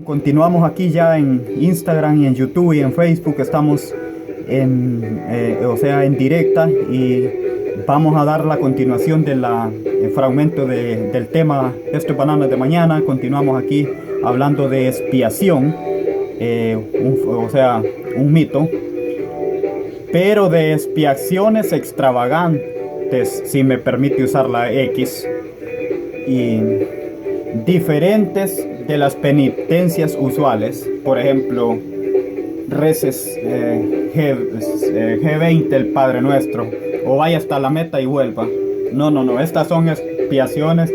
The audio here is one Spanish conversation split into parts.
Continuamos aquí ya en Instagram y en YouTube y en Facebook. Estamos en directa, y vamos a dar la continuación del fragmento del tema Esto es Bananas de Mañana. Continuamos aquí hablando de expiación, un mito, pero de expiaciones extravagantes, si me permite usar la X, y diferentes de las penitencias usuales. Por ejemplo, reces G20 el Padre Nuestro, o vaya hasta la meta y vuelva. No, estas son expiaciones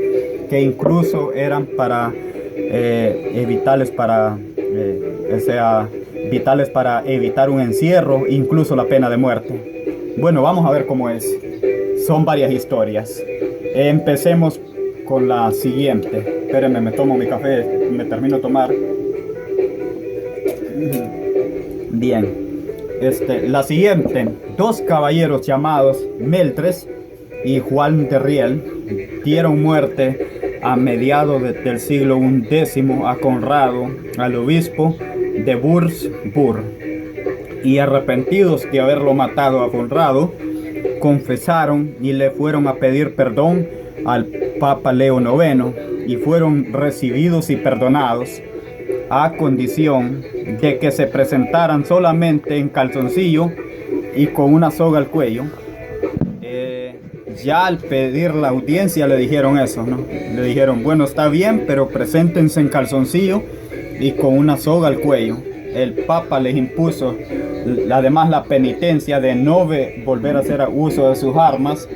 que incluso eran para vitales para evitar un encierro, incluso la pena de muerte. Bueno, vamos a ver cómo es. Son varias historias. Empecemos con la siguiente. Espérenme, me tomo mi café, me termino de tomar. Bien, la siguiente. Dos caballeros llamados Meltres y Juan de Riel dieron muerte a mediados del siglo X a Conrado, al obispo de Wurzburg, y arrepentidos de haberlo matado a Conrado, confesaron y le fueron a pedir perdón al Papa Leo IX, y fueron recibidos y perdonados, a condición de que se presentaran solamente en calzoncillo y con una soga al cuello. Ya al pedir la audiencia le dijeron eso, ¿no? Le dijeron, bueno, está bien, pero preséntense en calzoncillo y con una soga al cuello. El Papa les impuso además la penitencia de no volver a hacer uso de sus armas,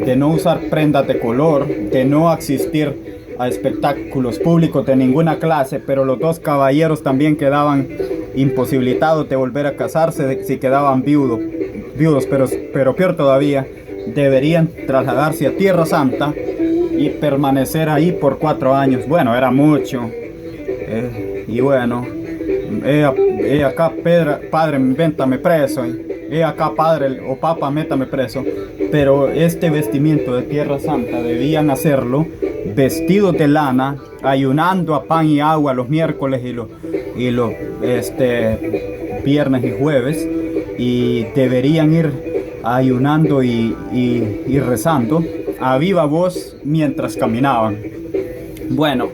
de no usar prendas de color, de no asistir a espectáculos públicos de ninguna clase. Pero los dos caballeros también quedaban imposibilitados de volver a casarse si quedaban viudos, pero peor todavía, deberían trasladarse a Tierra Santa y permanecer ahí por 4 años. Bueno, era mucho. Y bueno, acá padre, métame preso. Acá padre o papa, métame preso. Pero este vestimiento de Tierra Santa debían hacerlo vestidos de lana, ayunando a pan y agua los miércoles y los viernes y jueves, y deberían ir ayunando y rezando a viva voz mientras caminaban. Bueno,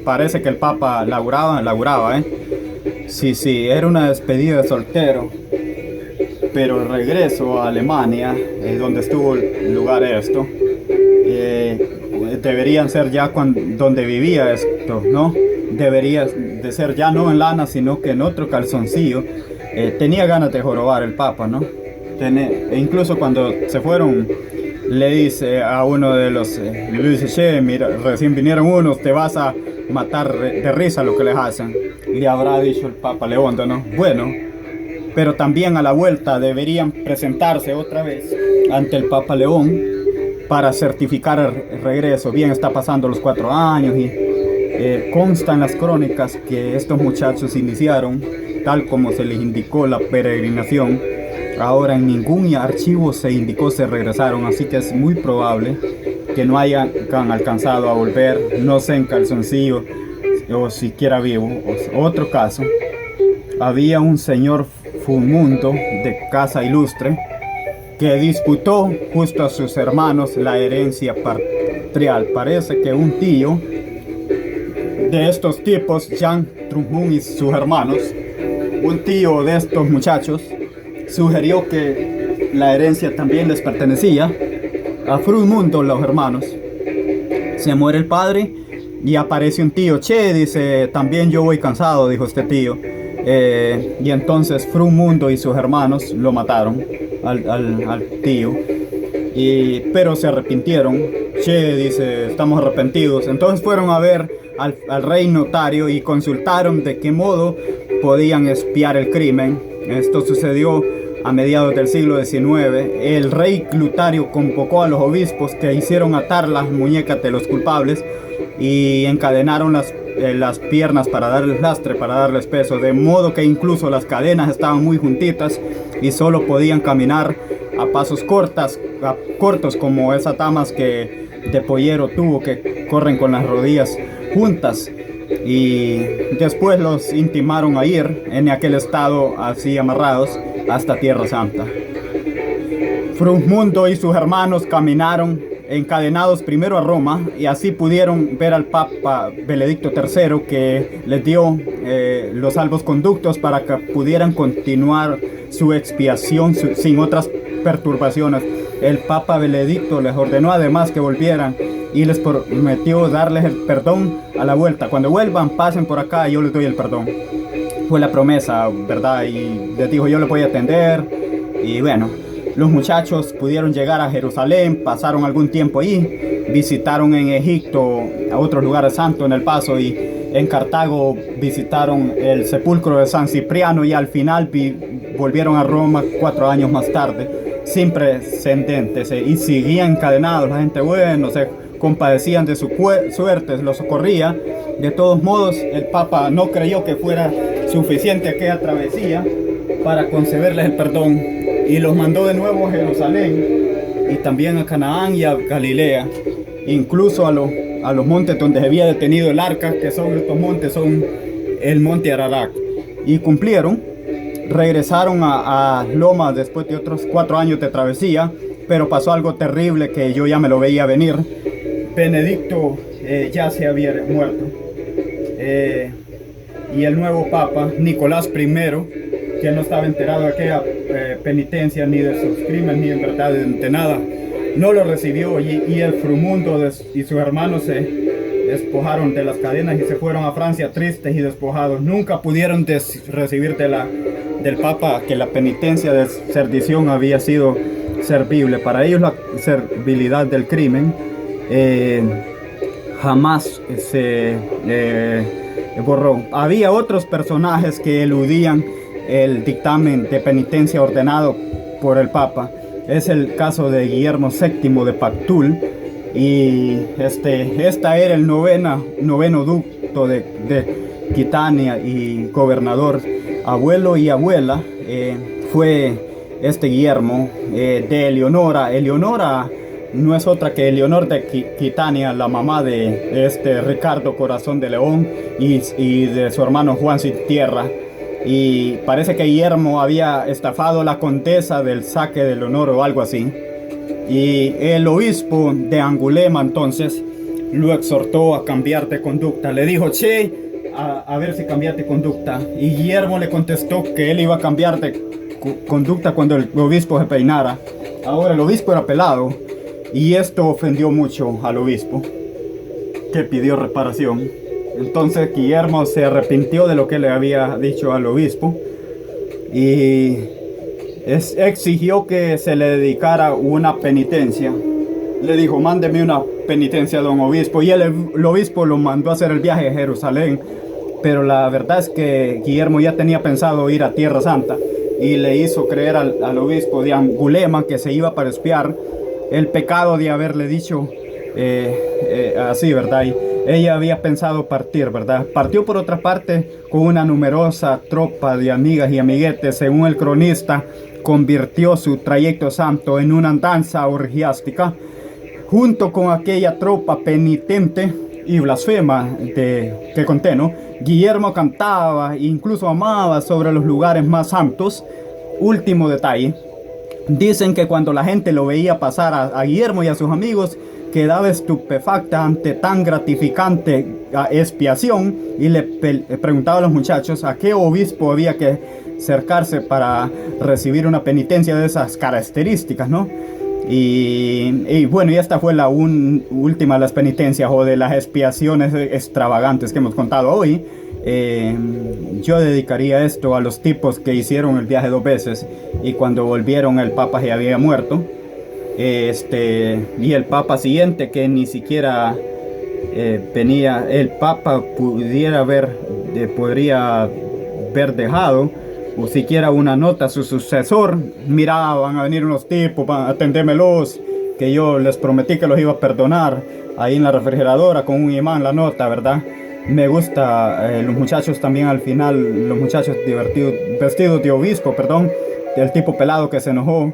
parece que el Papa laburaba, Sí, era una despedida de soltero. Pero el regreso a Alemania, donde estuvo el lugar esto, deberían ser ya donde vivía esto, ¿no? Debería de ser ya no en lana, sino que en otro calzoncillo. Tenía ganas de jorobar el Papa, ¿no? E incluso cuando se fueron, le dice a uno de los, le dice, che, mira, recién vinieron unos, te vas a matar de risa lo que les hacen. Le habrá dicho el Papa León, ¿no? Bueno, pero también a la vuelta deberían presentarse otra vez ante el Papa León para certificar el regreso. Bien, está pasando los 4 años y consta en las crónicas que estos muchachos iniciaron tal como se les indicó la peregrinación. Ahora en ningún archivo se indicó se regresaron, así que es muy probable que no hayan alcanzado a volver, no sé, en calzoncillo o siquiera vivo. Otro caso, había un señor Fulmundo de casa ilustre que disputó justo a sus hermanos la herencia patrial. Parece que un tío de estos tipos, Jan Trumhun y sus hermanos, un tío de estos muchachos, sugirió que la herencia también les pertenecía a Frumundo, los hermanos. Se muere el padre y aparece un tío. Che, dice, también yo voy cansado, dijo este tío. Y entonces Frumundo y sus hermanos lo mataron al tío. Pero se arrepintieron. Che, dice, estamos arrepentidos. Entonces fueron a ver al rey notario y consultaron de qué modo podían expiar el crimen. Esto sucedió a mediados del siglo XIX. El rey Clutario convocó a los obispos, que hicieron atar las muñecas de los culpables y encadenaron las piernas para darles lastre, para darles peso, de modo que incluso las cadenas estaban muy juntitas y solo podían caminar a pasos cortos, como esas damas de pollero tuvo, que corren con las rodillas juntas. y después los intimaron a ir en aquel estado así amarrados hasta Tierra Santa. Frusmundo y sus hermanos caminaron encadenados primero a Roma y así pudieron ver al Papa Benedicto III, que les dio los salvoconductos para que pudieran continuar su expiación sin otras perturbaciones. El Papa Benedicto les ordenó además que volvieran y les prometió darles el perdón a la vuelta. Cuando vuelvan, pasen por acá y yo les doy el perdón. Fue la promesa, ¿verdad? Y les dijo, yo les voy a atender. Y bueno, los muchachos pudieron llegar a Jerusalén, pasaron algún tiempo ahí, visitaron en Egipto a otros lugares santos en el paso, y en Cartago visitaron el sepulcro de San Cipriano, y al final volvieron a Roma 4 años más tarde, sin precedentes, y seguían encadenados. La gente, bueno, se compadecían de su suerte, los socorría. De todos modos, el Papa no creyó que fuera suficiente aquella travesía para concederles el perdón, y los mandó de nuevo a Jerusalén y también a Canaán y a Galilea, incluso a los montes donde se había detenido el arca, que son estos montes, son el monte Ararat. Y cumplieron, regresaron a Loma después de otros 4 años de travesía, pero pasó algo terrible que yo ya me lo veía venir. Benedicto ya se había muerto, y el nuevo Papa, Nicolás I, que no estaba enterado de aquella penitencia, ni de sus crímenes, ni en verdad de nada, no lo recibió, y el Frusmundo y sus hermanos se despojaron de las cadenas y se fueron a Francia tristes y despojados. Nunca pudieron recibir del Papa que la penitencia de serdición había sido servible. Para ellos la servilidad del crimen jamás se borró. Había otros personajes que eludían el dictamen de penitencia ordenado por el Papa. Es el caso de Guillermo VII de Pactul, y esta era el noveno ducto de Quitania y gobernador. Abuelo y abuela fue Guillermo de Eleonora. Eleonora no es otra que Eleonor de Quitania, la mamá de Ricardo Corazón de León y de su hermano Juan Sin Tierra. Y parece que Guillermo había estafado a la condesa del saque de Leonor o algo así. Y el obispo de Angulema entonces lo exhortó a cambiar de conducta. Le dijo, che, a ver si cambiaste conducta. Y Guillermo le contestó que él iba a cambiar de conducta cuando el obispo se peinara. Ahora el obispo era pelado, y esto ofendió mucho al obispo, que pidió reparación. Entonces Guillermo se arrepintió de lo que le había dicho al obispo y exigió que se le dedicara una penitencia. Le dijo, mándeme una penitencia, don obispo. Y el obispo lo mandó a hacer el viaje a Jerusalén. Pero la verdad es que Guillermo ya tenía pensado ir a Tierra Santa, y le hizo creer al obispo de Angulema que se iba para espiar el pecado de haberle dicho así, ¿verdad? Y ella había pensado partir, ¿verdad? Partió por otra parte con una numerosa tropa de amigas y amiguetes. Según el cronista, convirtió su trayecto santo en una danza orgiástica. Junto con aquella tropa penitente y blasfema que conté, ¿no? Guillermo cantaba e incluso amaba sobre los lugares más santos. Último detalle, dicen que cuando la gente lo veía pasar a Guillermo y a sus amigos, quedaba estupefacta ante tan gratificante expiación, y le preguntaba a los muchachos a qué obispo había que acercarse para recibir una penitencia de esas características, ¿no? Y bueno, y esta fue la última de las penitencias o de las expiaciones extravagantes que hemos contado hoy. Yo dedicaría esto a los tipos que hicieron el viaje 2 veces y cuando volvieron el Papa ya había muerto. Y el Papa siguiente, que ni siquiera venía, el Papa podría haber dejado o siquiera una nota a su sucesor. Mira, van a venir unos tipos, atendémelos, que yo les prometí que los iba a perdonar. Ahí en la refrigeradora con un imán la nota, ¿verdad? Me gusta los muchachos también al final, los muchachos divertidos, vestidos de obispo, perdón, el tipo pelado que se enojó.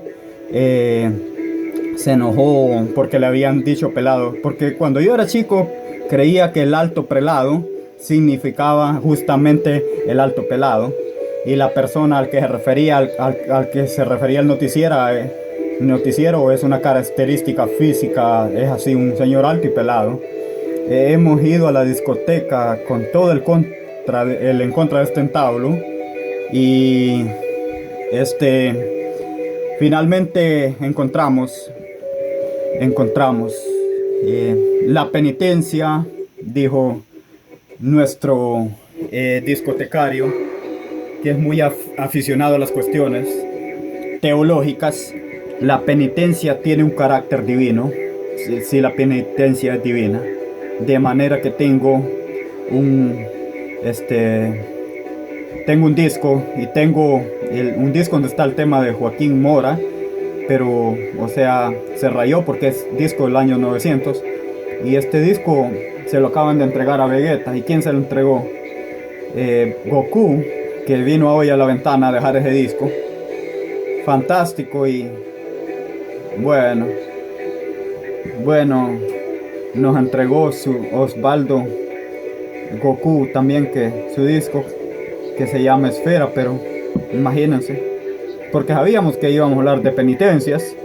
Se enojó porque le habían dicho pelado, porque cuando yo era chico creía que el alto prelado significaba justamente el alto pelado. Y la persona al que se refería, al que se refería el noticiero es una característica física, es así, un señor alto y pelado. Hemos ido a la discoteca con todo el en contra de este entablo. Y finalmente encontramos la penitencia, dijo nuestro discotecario, que es muy aficionado a las cuestiones teológicas. La penitencia tiene un carácter divino. Si la penitencia es divina, de manera que tengo un disco, y tengo un disco donde está el tema de Joaquín Mora, pero o sea, se rayó porque es disco del año 900, y este disco se lo acaban de entregar a Vegeta. ¿Y quién se lo entregó? Goku, que vino hoy a la ventana a dejar ese disco fantástico. Y bueno, nos entregó su Osvaldo Goku también, que su disco, que se llama Esfera. Pero imagínense, porque sabíamos que íbamos a hablar de penitencias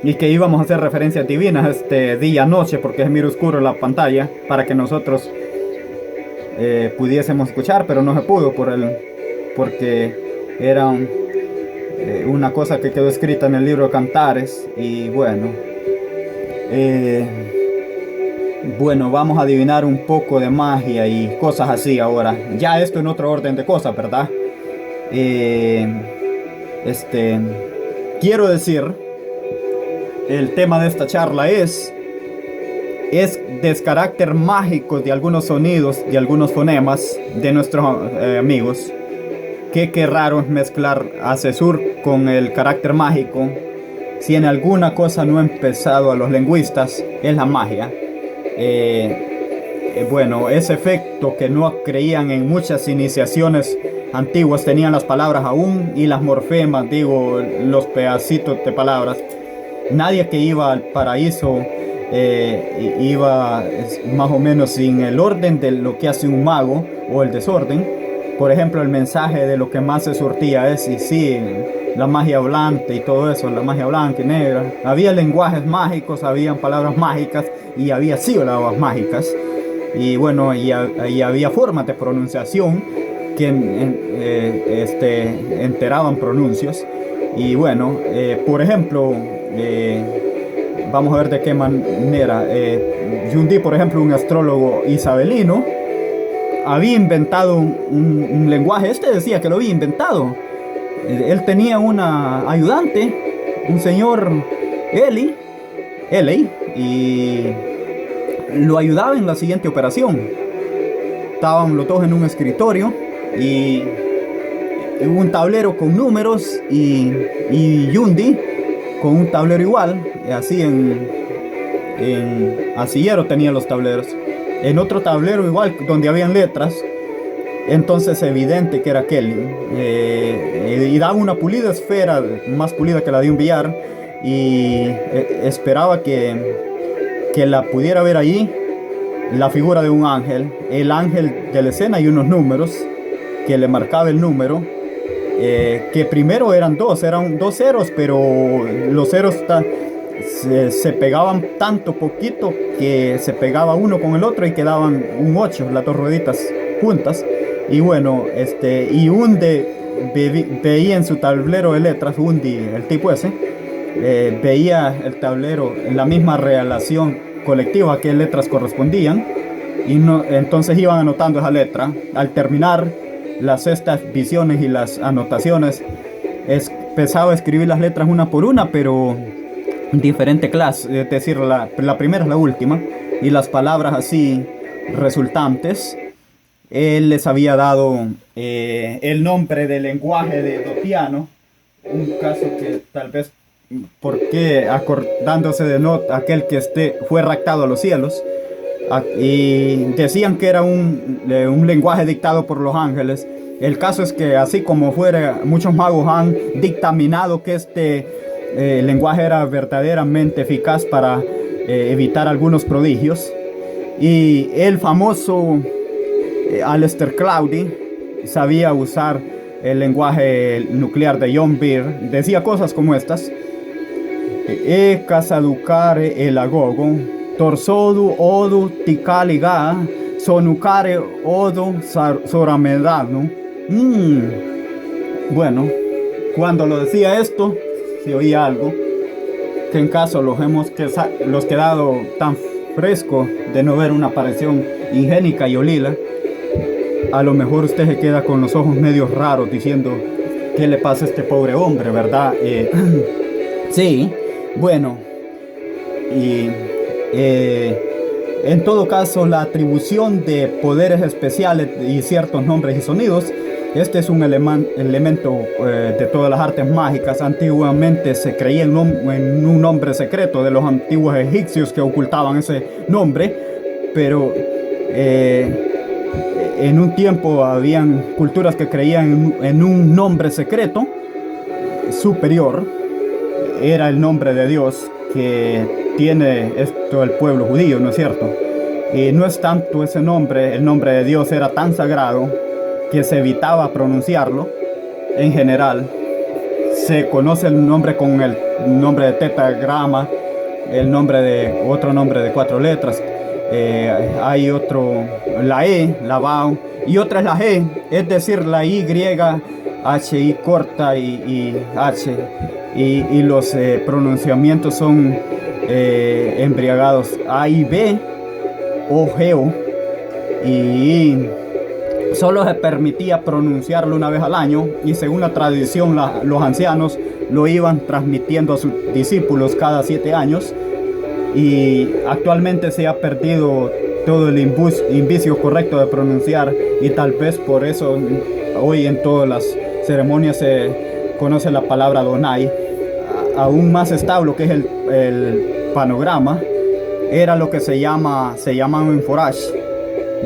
y que íbamos a hacer referencias divinas día-noche, porque es muy oscuro la pantalla para que nosotros pudiésemos escuchar, pero no se pudo porque era una cosa que quedó escrita en el libro de Cantares. Y bueno, vamos a adivinar un poco de magia y cosas así ahora. Ya esto en otro orden de cosas, ¿verdad? Quiero decir, el tema de esta charla es descarácter mágico de algunos sonidos, de algunos fonemas de nuestros amigos. Qué raro es mezclar Acesur con el carácter mágico. Si en alguna cosa no ha empezado a los lingüistas, es la magia. Bueno, ese efecto que no creían en muchas iniciaciones antiguas, tenían las palabras aún y las morfemas, digo, los pedacitos de palabras. Nadie que iba al paraíso iba más o menos sin el orden de lo que hace un mago, o el desorden. Por ejemplo, el mensaje de lo que más se surtía es, y sí, la magia blanca y todo eso, la magia blanca y negra. Había lenguajes mágicos, habían palabras mágicas y había sílabas mágicas. Y bueno, y había formas de pronunciación que enteraban pronuncios. Y bueno, por ejemplo, vamos a ver de qué manera. Yundi, por ejemplo, un astrólogo isabelino, había inventado un lenguaje. Decía que lo había inventado. Él tenía una ayudante, un señor Eli, y lo ayudaba en la siguiente operación. Estaban los dos en un escritorio y un tablero con números, y Yundi con un tablero igual, así en asillero tenía los tableros. En otro tablero igual, donde habían letras. Entonces evidente que era Kelly. Y daba una pulida esfera, más pulida que la de un billar. Y esperaba que la pudiera ver allí, la figura de un ángel. El ángel de la escena y unos números, que le marcaba el número. Que primero eran dos ceros, pero los ceros se pegaban tanto poquito que se pegaba uno con el otro y quedaban un 8, las dos rueditas juntas. Y bueno, y Undi veía en su tablero de letras, Undi, el tipo ese, veía el tablero en la misma relación colectiva a qué letras correspondían, y entonces iban anotando esa letra. Al terminar estas visiones y las anotaciones, empezaba a escribir las letras una por una, pero diferente clase, es decir, la primera es la última, y las palabras así resultantes, él les había dado el nombre del lenguaje de Dotiano, un caso que tal vez, porque acordándose de Not, aquel que fue raptado a los cielos, y decían que era un lenguaje dictado por los ángeles. El caso es que, así como fuera, muchos magos han dictaminado que el lenguaje era verdaderamente eficaz para evitar algunos prodigios. Y el famoso Aleister Crowley sabía usar el lenguaje nuclear de John Beer. Decía cosas como estas: e casaducare el agogo, torsodu odu ticaliga, sonucare odu soramedano. Bueno, cuando lo decía esto, se oía algo que en caso los quedado tan fresco de no ver una aparición ingénica y olila, a lo mejor usted se queda con los ojos medio raros diciendo: ¿qué le pasa a este pobre hombre, verdad? Sí, bueno, y en todo caso, la atribución de poderes especiales y ciertos nombres y sonidos, este es un elemento de todas las artes mágicas. Antiguamente se creía en un nombre secreto de los antiguos egipcios que ocultaban ese nombre, pero en un tiempo habían culturas que creían en un nombre secreto superior. Era el nombre de Dios que tiene esto el pueblo judío, ¿no es cierto? Y no es tanto ese nombre, el nombre de Dios era tan sagrado que se evitaba pronunciarlo. En general se conoce el nombre con el nombre de tetragrama, el nombre de otro nombre de 4 letras. Hay otro, la E, la Vau, y otra es la G, es decir, la Y, H, I corta y H, y los pronunciamientos son embriagados: A y B, O, Geo, y solo se permitía pronunciarlo una vez al año, y según la tradición los ancianos lo iban transmitiendo a sus discípulos cada 7 años, y actualmente se ha perdido todo el indicio correcto de pronunciar, y tal vez por eso hoy en todas las ceremonias se conoce la palabra Donai. Aún más establo, que es el panograma, era lo que se llama Forage.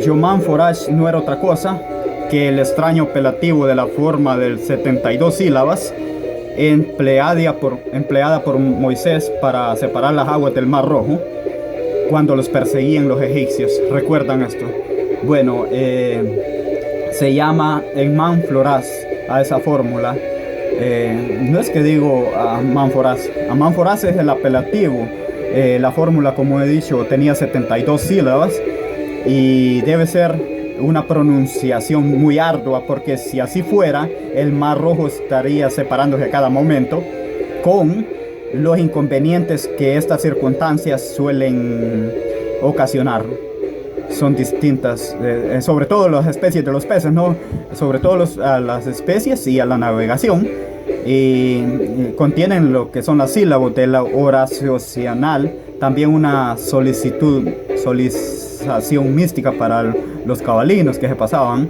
Yoman Forage no era otra cosa que el extraño apelativo de la forma de 72 sílabas empleada por Moisés para separar las aguas del Mar Rojo cuando los perseguían los egipcios. ¿Recuerdan esto? Bueno, se llama Emman Floraz a esa fórmula. No es que digo Amánforas. Amánforas es el apelativo. La fórmula, como he dicho, tenía 72 sílabas y debe ser una pronunciación muy ardua, porque si así fuera, el Mar Rojo estaría separándose a cada momento, con los inconvenientes que estas circunstancias suelen ocasionar. Son distintas, sobre todo las especies de los peces, ¿no? Sobre todo a las especies y a la navegación, y contienen lo que son las sílabas de la oracional, también una solicitación mística para los cabalinos que se pasaban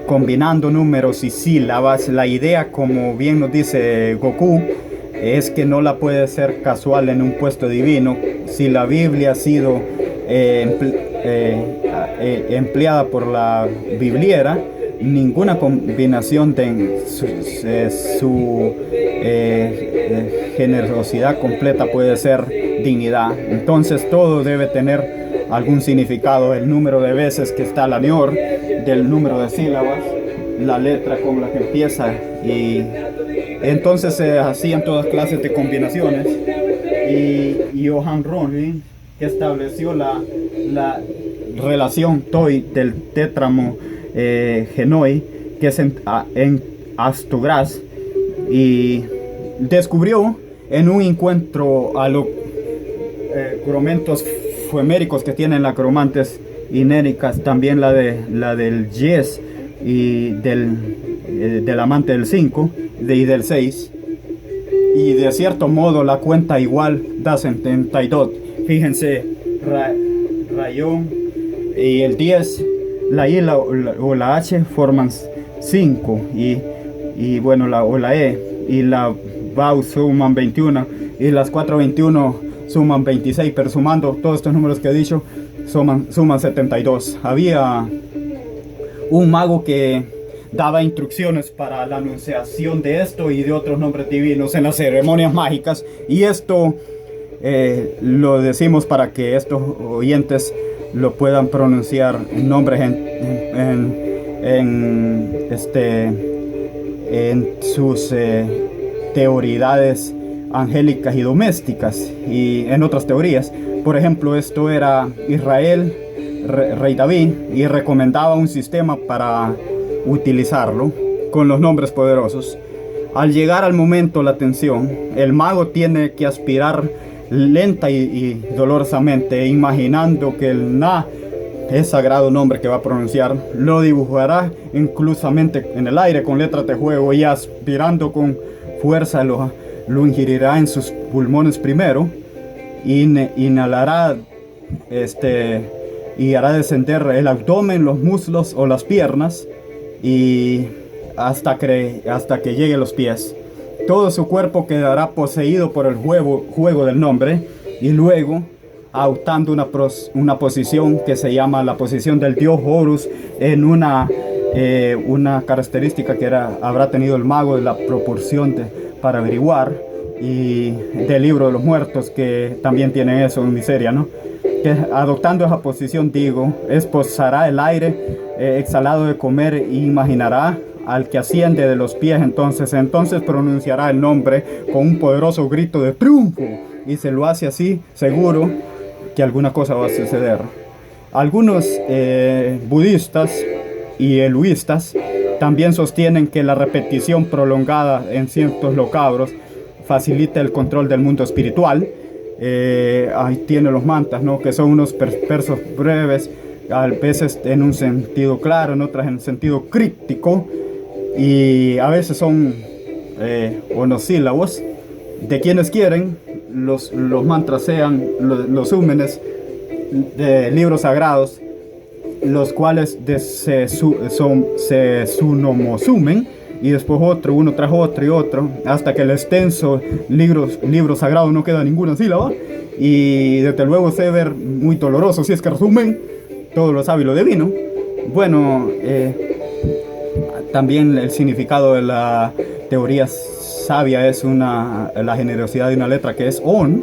combinando números y sílabas. La idea, como bien nos dice Goku, es que no la puede ser casual en un puesto divino. Si la Biblia ha sido empleada por la bibliera, ninguna combinación de su generosidad completa puede ser dignidad. Entonces todo debe tener algún significado: el número de veces que está la Nior, del número de sílabas, la letra con la que empieza, y entonces se hacían todas clases de combinaciones. Y Johann Röntgen, que estableció la relación TOI del tétramo genoi, que es en Astogras, y descubrió en un encuentro a los cromentos fueméricos que tienen las cromantes inéricas, también la del yes y del amante del 5 y del 6, y de cierto modo la cuenta igual da 72. Fíjense, rayón y el 10, la I o la H forman 5, y bueno, la E y la VAU suman 21, y las 421 suman 26, pero sumando todos estos números que he dicho suman 72. Había un mago que daba instrucciones para la anunciación de esto y de otros nombres divinos en las ceremonias mágicas, y esto lo decimos para que estos oyentes lo puedan pronunciar. Nombres en sus teoridades angélicas y domésticas y en otras teorías. Por ejemplo, esto era Israel, rey David, y recomendaba un sistema para utilizarlo con los nombres poderosos. Al llegar al momento la atención, el mago tiene que aspirar lenta y dolorosamente, imaginando que el Na es sagrado nombre que va a pronunciar, lo dibujará inclusamente en el aire con letras de fuego y aspirando con fuerza lo ingerirá en sus pulmones primero, inhalará y hará descender el abdomen, los muslos o las piernas y hasta que llegue a los pies. Todo su cuerpo quedará poseído por el juego del nombre y luego adoptando una posición que se llama la posición del dios Horus, en una característica que habrá tenido el mago de la proporción para averiguar, y del libro de los muertos, que también tiene eso en miseria, ¿no? Que adoptando esa posición, digo, esposará el aire exhalado de comer e imaginará al que asciende de los pies, entonces pronunciará el nombre con un poderoso grito de triunfo, y se lo hace así, seguro que alguna cosa va a suceder. Algunos budistas y eluistas también sostienen que la repetición prolongada en ciertos locabros facilita el control del mundo espiritual. Ahí tiene los mantras, ¿no? Que son unos versos breves, a veces en un sentido claro, en otras en sentido críptico, y a veces son monosílabos. De quienes quieren, los mantras sean los úmenes de libros sagrados, los cuales se sunomosumen, y después otro, uno tras otro y otro, hasta que el extenso libro sagrado no queda ninguna sílaba, y desde luego se ver muy doloroso si es que resumen todo lo sabio y lo divino. Bueno, también el significado de la teoría sabia es la generosidad de una letra que es On,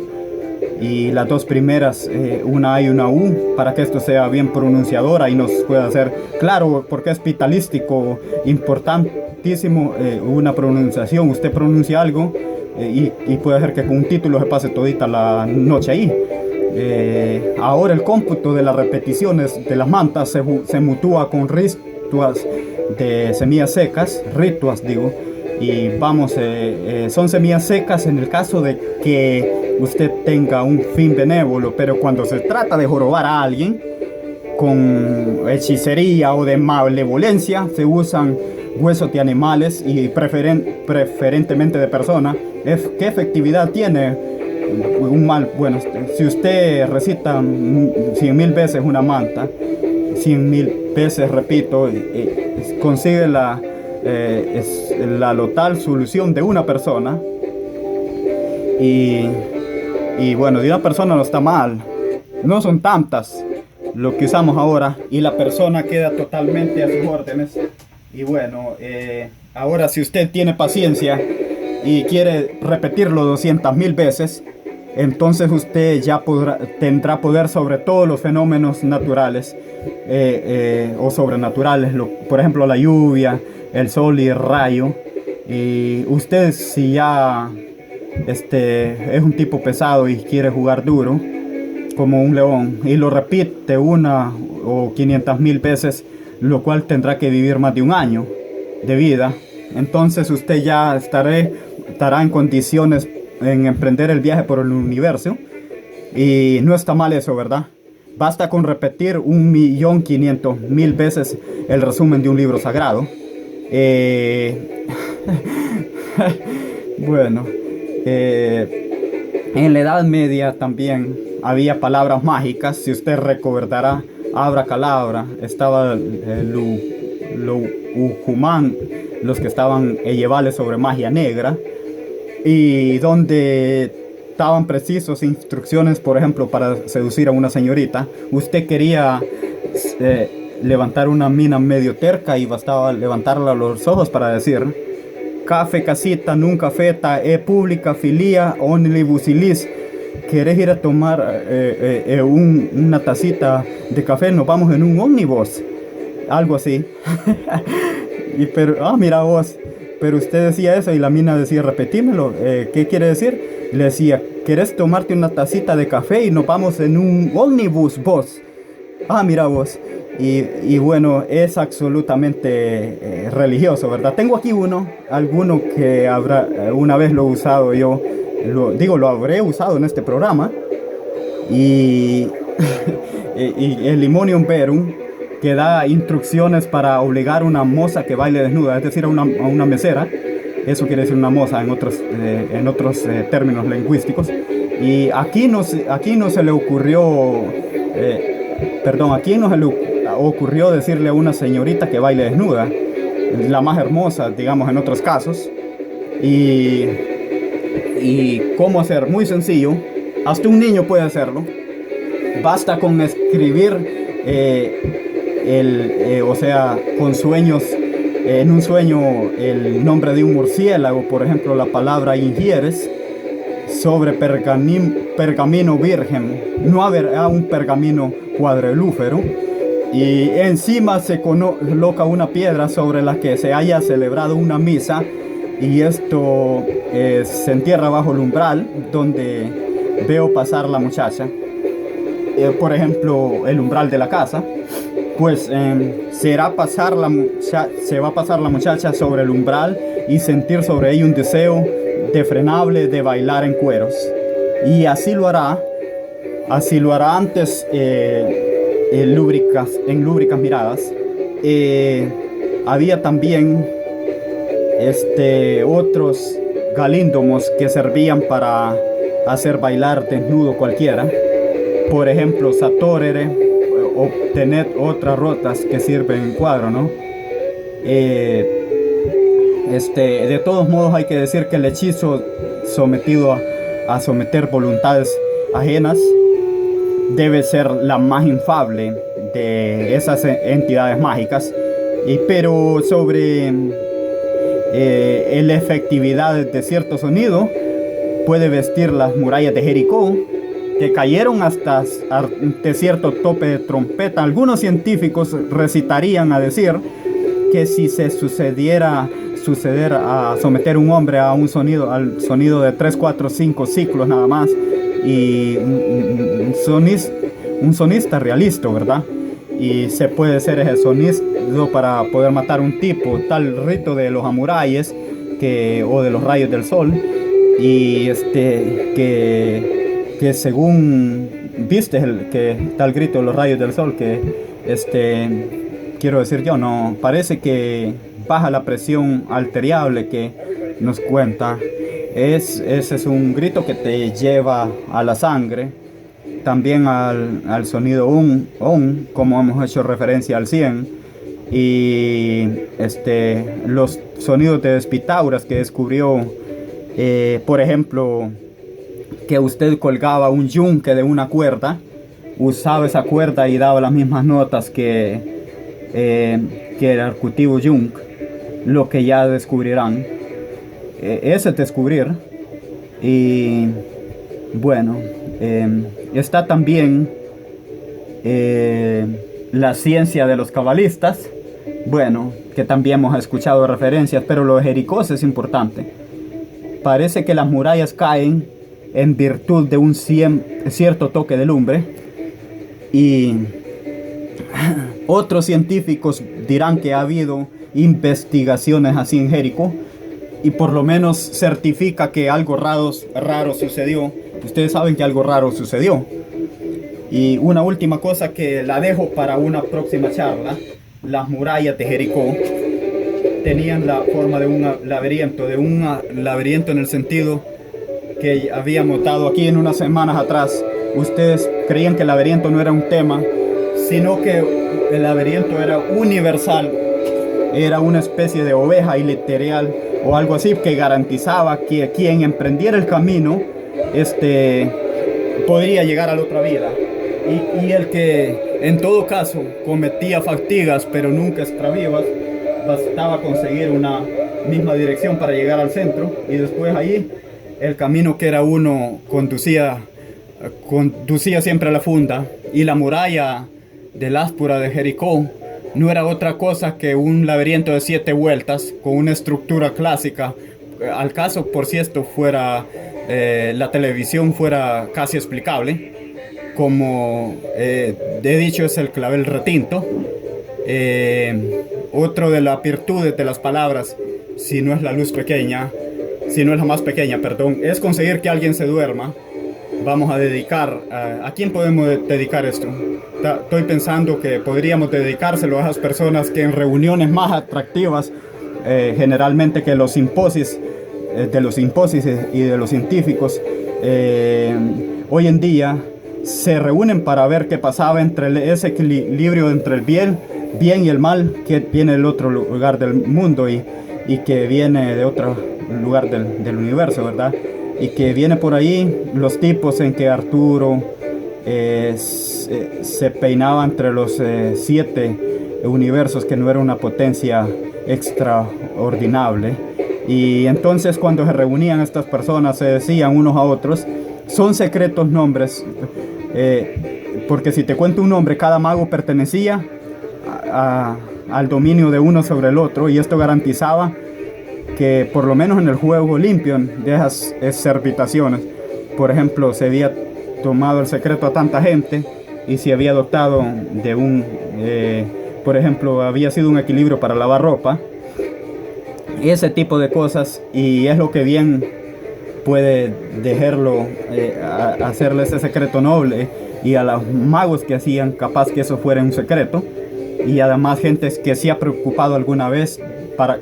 y las dos primeras, una A y una U, para que esto sea bien pronunciadora y nos pueda hacer claro, porque es vitalístico, importantísimo una pronunciación. Usted pronuncia algo y puede hacer que con un título se pase todita la noche ahí. Ahora el cómputo de las repeticiones de las mantas se mutúa con rituas de semillas secas, y vamos, son semillas secas en el caso de que usted tenga un fin benévolo, pero cuando se trata de jorobar a alguien con hechicería o de malevolencia, se usan huesos de animales y preferentemente de personas. ¿Qué efectividad tiene un mal? Bueno, si usted recita 100,000 veces una manta, 100,000 veces, repito, consigue la total solución de una persona, y bueno, de una persona no está mal, no son tantas lo que usamos ahora, y la persona queda totalmente a sus órdenes. Y bueno, ahora si usted tiene paciencia y quiere repetirlo 200,000 veces, entonces usted ya tendrá poder sobre todos los fenómenos naturales o sobrenaturales, por ejemplo la lluvia, el sol y el rayo. Y usted, si ya es un tipo pesado y quiere jugar duro como un león y lo repite 1 o 500,000 veces, lo cual tendrá que vivir más de un año de vida, entonces usted ya estará en condiciones en emprender el viaje por el universo. Y no está mal eso, ¿verdad? Basta con repetir 1.500.000 veces el resumen de un libro sagrado. Bueno, en la Edad Media también había palabras mágicas. Si usted recordará, abracadabra, estaba Ujumán, los que estaban llevales sobre magia negra, y donde estaban precisos instrucciones, por ejemplo, para seducir a una señorita. Usted quería levantar una mina medio terca y bastaba levantarla los ojos para decir: café casita, nunca feta, pública filia, onlibusilis. ¿Querés ir a tomar una tacita de café? Nos vamos en un ómnibus. algo así. Mira vos, pero usted decía eso y la mina decía, repetímelo, ¿qué quiere decir? Le decía, ¿querés tomarte una tacita de café y nos vamos en un ómnibus vos? Mira vos. Y bueno, es absolutamente religioso, ¿verdad? Tengo aquí alguno que una vez lo he usado yo, lo habré usado en este programa. Y, y el Limonium Verum, que da instrucciones para obligar a una moza que baile desnuda, es decir, a una mesera. Eso quiere decir una moza en otros términos lingüísticos. Y aquí no se le ocurrió, aquí no se le ocurrió decirle a una señorita que baile desnuda, la más hermosa, digamos, en otros casos. Y cómo hacer, muy sencillo, hasta un niño puede hacerlo. Basta con escribir con sueños, en un sueño, el nombre de un murciélago, por ejemplo, la palabra ingieres, sobre pergamino virgen, no habrá un pergamino cuadrilúfero, y encima se coloca una piedra sobre la que se haya celebrado una misa, y esto se entierra bajo el umbral donde veo pasar la muchacha. Por ejemplo, el umbral de la casa, pues se va a pasar la muchacha sobre el umbral y sentir sobre ella un deseo defrenable de bailar en cueros. Y así lo hará antes en lúbricas miradas. Había también otros galíndomos que servían para hacer bailar desnudo cualquiera. Por ejemplo, satorere, o tener otras rotas que sirven en cuadro, ¿no? De todos modos hay que decir que el hechizo sometido a someter voluntades ajenas debe ser la más infable de esas entidades mágicas. Pero sobre la efectividad de cierto sonido, puede vestir las murallas de Jericó, que cayeron hasta cierto tope de trompeta. Algunos científicos recitarían a decir que si se suceder a someter un hombre a al sonido de 3, 4, 5 ciclos nada más, y un sonista realista, ¿verdad? Y se puede ser ese sonido para poder matar un tipo, tal rito de los amurayes o de los rayos del sol, y que según viste que tal grito de los rayos del sol, que quiero decir yo, no parece que baja la presión arterial que nos cuenta. Ese es un grito que te lleva a la sangre, también al sonido on, como hemos hecho referencia al 100, y los sonidos de Pitágoras, que descubrió, por ejemplo, que usted colgaba un yunque de una cuerda, usaba esa cuerda y daba las mismas notas que el arcutivo yunk, lo que ya descubrirán. Ese es descubrir. Y bueno, está también la ciencia de los cabalistas, bueno, que también hemos escuchado referencias, pero lo de Jericó es importante. Parece que las murallas caen en virtud de un cierto toque de lumbre, y otros científicos dirán que ha habido investigaciones así en Jericó, y por lo menos certifica que algo raro sucedió. Ustedes saben que algo raro sucedió. Y una última cosa que la dejo para una próxima charla: las murallas de Jericó tenían la forma de un laberinto en el sentido que habíamos dado aquí en unas semanas atrás. Ustedes creían que el laberinto no era un tema, sino que el laberinto era universal, era una especie de oveja iliteral o algo así, que garantizaba que quien emprendiera el camino podría llegar a la otra vida, y el que en todo caso cometía fatigas pero nunca extravías, bastaba conseguir una misma dirección para llegar al centro, y después allí el camino que era uno conducía siempre a la funda. Y la muralla del áspura de Jericó no era otra cosa que un laberinto de 7 vueltas con una estructura clásica. Al caso, por si esto fuera, la televisión fuera casi explicable, como he dicho, es el clavel retinto. Otro de las virtudes de las palabras, si no es la luz pequeña, si no es la más pequeña, perdón, es conseguir que alguien se duerma. Vamos a dedicar, ¿a quién podemos dedicar esto? Estoy pensando que podríamos dedicárselo a esas personas que en reuniones más atractivas, generalmente que los simposios, de los simposios y de los científicos, hoy en día se reúnen para ver qué pasaba entre ese equilibrio entre el bien y el mal que viene del otro lugar del mundo y que viene de otro lugar del universo, ¿verdad? Y que viene por ahí los tipos en que Arturo se peinaba entre los 7 universos, que no era una potencia extraordinaria. Y entonces cuando se reunían estas personas se decían unos a otros, son secretos nombres, porque si te cuento un nombre, cada mago pertenecía al dominio de uno sobre el otro, y esto garantizaba que por lo menos en el juego limpio de esas exercitaciones, por ejemplo, se había tomado el secreto a tanta gente y se había dotado de un, por ejemplo, había sido un equilibrio para lavar ropa, ese tipo de cosas, y es lo que bien puede dejarlo, hacerle ese secreto noble, y a los magos que hacían capaz que eso fuera un secreto, y además gente que se ha preocupado alguna vez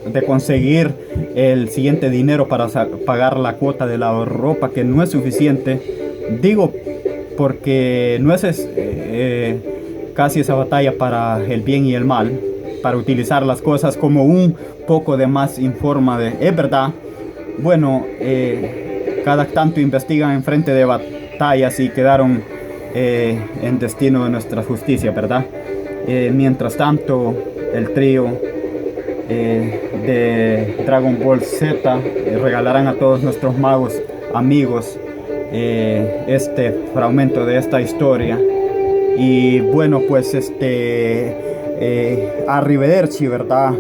de conseguir el siguiente dinero para pagar la cuota de la ropa, que no es suficiente. Digo, porque no es casi esa batalla para el bien y el mal, para utilizar las cosas como un poco de más informa de, es verdad, bueno, cada tanto investigan en frente de batallas y quedaron en destino de nuestra justicia, ¿verdad? Mientras tanto, el trío de Dragon Ball Z regalarán a todos nuestros magos amigos este fragmento de esta historia. Y bueno, pues arrivederci, ¿verdad?